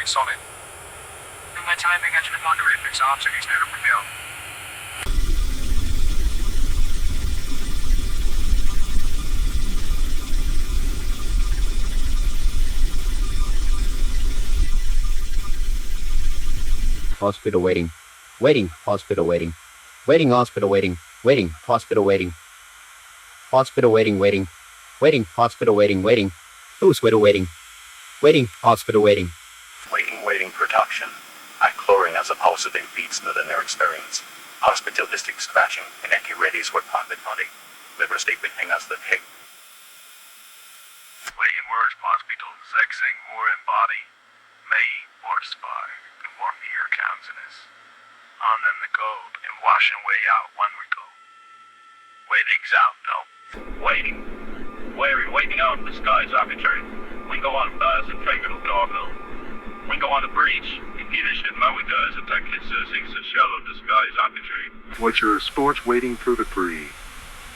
very solid. In my time began to ponder if its answer is never prevailed. Hospital waiting. Waiting, hospital waiting. Waiting, hospital waiting. Waiting, hospital waiting. Hospital waiting, waiting. Waiting, hospital waiting, waiting. Hospital waiting. Waiting, hospital waiting. Waiting production. Chlorine as a positive beats than their experience. Hospitalistic scratching and readies with pocket money. Liver statement as the pig. Waiting words hospital, sexing more in body. May or spy, conform to your countenance. On them the code and washing way out when we go. Waiting's out though. Waiting. Waiting out in the skies arbitrary. We go on and triangle dogville. We go on the breach. Yiddish and Maui guys attack his sings a shell of disguise arbitrary. What your sports waiting through the free.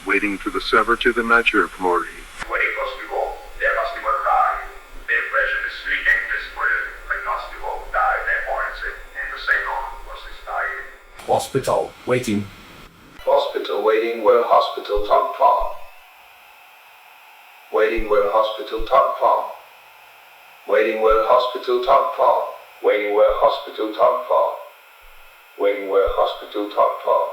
Waiting through the sever to the measure glory. Waiting must be woke. There must be one die. Their pressure is streaking this way. They must be woke. Die. Their points in the same on was this dying. Hospital waiting. Hospital waiting where hospital top farm. Waiting where hospital top farm. Waiting where hospital top farm. Waiting where hospital top farm. Waiting where hospital top farm.